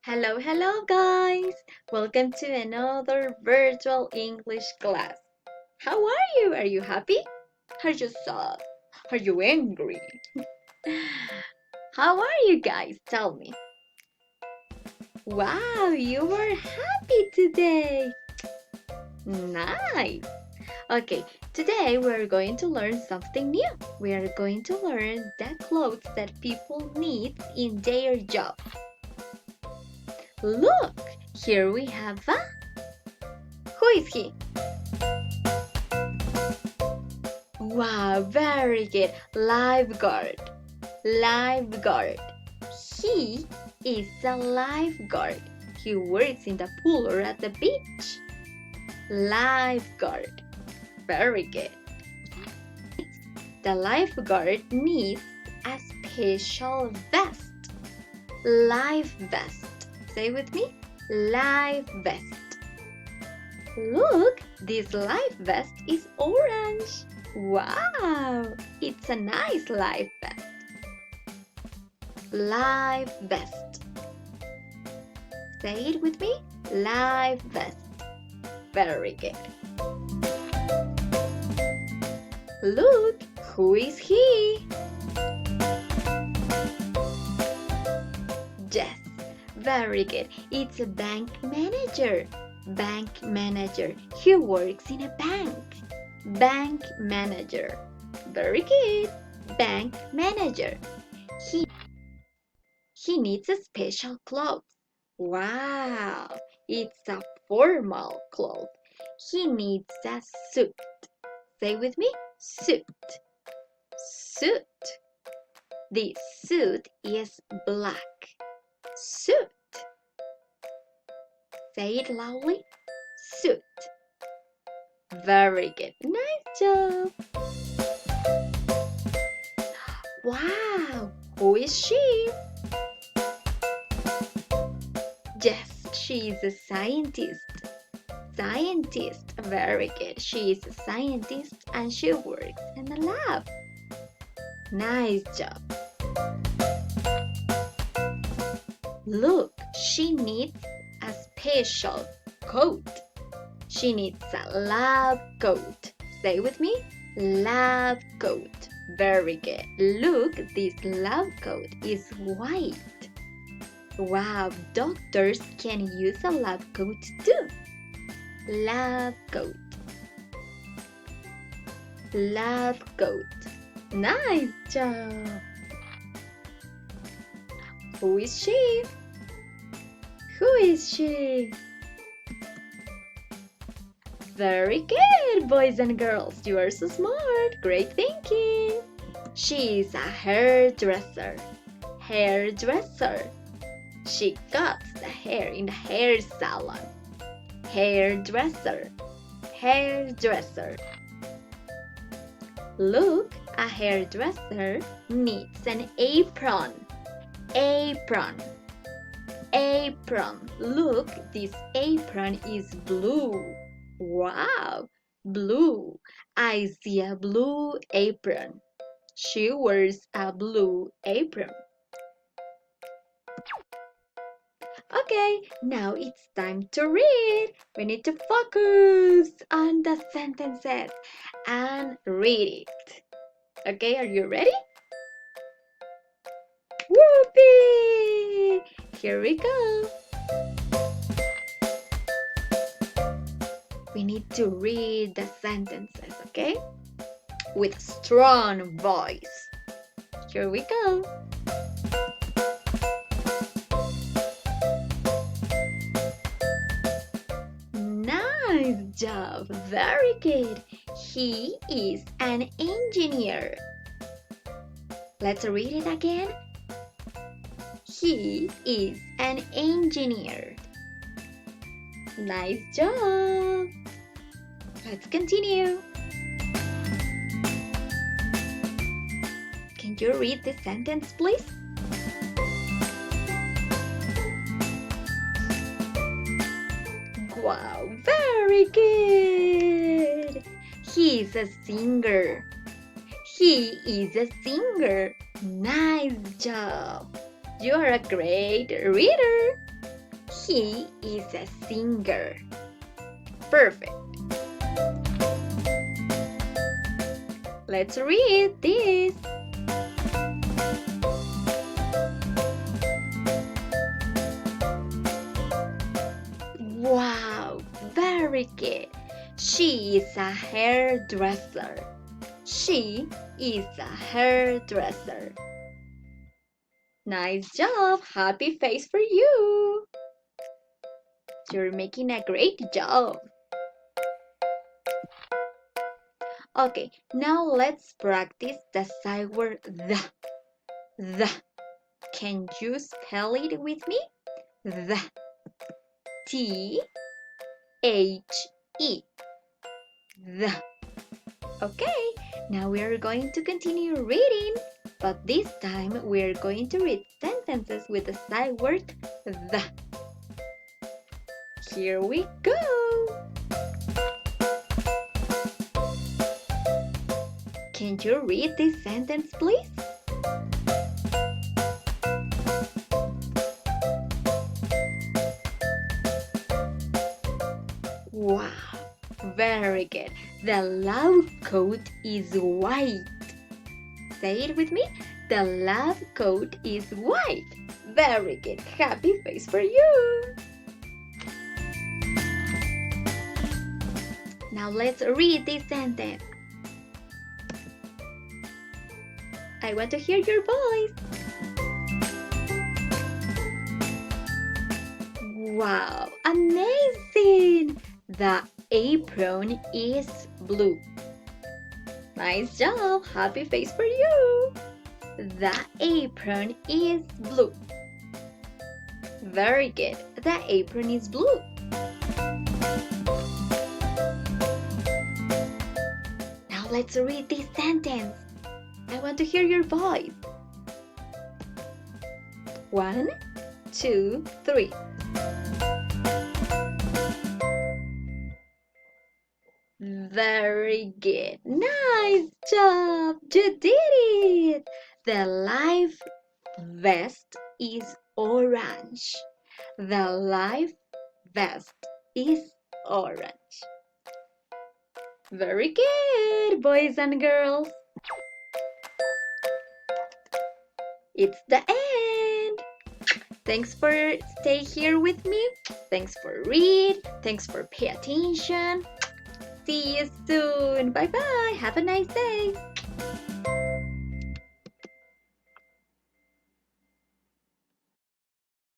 Hello guys! Welcome to another virtual English class. How are you? Are you happy? Are you sad? Are you angry? How are you guys? Tell me. Wow, you were happy today. Nice. Okay, today we're going to learn something new. We are going to learn the clothes that people need in their job. Look, here we have a... Who is he? Wow, very good. Lifeguard. Lifeguard. He is a lifeguard. He works in the pool or at the beach. Lifeguard. Very good. The lifeguard needs a special vest. Life vest. Say with me. Life vest. Look, this life vest is orange. Wow, it's a nice life vest. Life vest. Say it with me. Life vest. Very good. Look, who is he? Yes, very good. It's a bank manager. Bank manager. He works in a bank. Bank manager. Very good. Bank manager. He needs a special clothes. Wow, it's a formal cloth. He needs a suit. Say with me, suit. Suit. The suit is black. Suit. Say it loudly. Suit. Very good. Nice job. Wow, who is she? Yes, she is a scientist. Scientist. Very good. She is a scientist and she works in a lab. Nice job. Look, she needs a special coat. She needs a lab coat. Say with me, lab coat. Very good. Look, this lab coat is white. Wow, doctors can use a lab coat too. Lab coat. Lab coat. Nice job. Who is she? Who is she? Very good, boys and girls. You are so smart. Great thinking. She is a hairdresser. Hairdresser. She cuts the hair in the hair salon. Hairdresser. Hairdresser. Look, a hairdresser needs an apron. Apron. Apron. Look, this apron is blue. Wow, blue. I see a blue apron. She wears a blue apron. Okay, now it's time to read. We need to focus on the sentences and read it. Okay, are you ready? Whoopee! Here we go. We need to read the sentences, okay? With a strong voice. Here we go. Nice job. Very good. He is an engineer. Let's read it again. He is an engineer. Nice job. Let's continue. Can you read the sentence, please? Wow, very good. He is a singer. He is a singer. Nice job. You are a great reader. He is a singer. Perfect. Let's read this. Wow, very good. She is a hairdresser. She is a hairdresser. Nice job. Happy face for you. You're making a great job. Okay, now let's practice the side word the. The. Can you spell it with me? The. T-H-E. The. Okay, now we are going to continue reading, but this time we are going to read sentences with the side word the. Here we go. Can you read this sentence, please? Wow, very good. The lab coat is white. Say it with me. The lab coat is white. Very good. Happy face for you. Now let's read this sentence. I want to hear your voice. Wow, amazing! The apron is blue. Nice job! Happy face for you! The apron is blue. Very good. The apron is blue. Now let's read this sentence. I want to hear your voice. 1, 2, 3. Very good. Nice job. You did it. The life vest is orange. The life vest is orange. Very good, boys and girls. It's the end. Thanks for stay here with me. Thanks for read. Thanks for pay attention. See you soon. Bye bye. Have a nice day.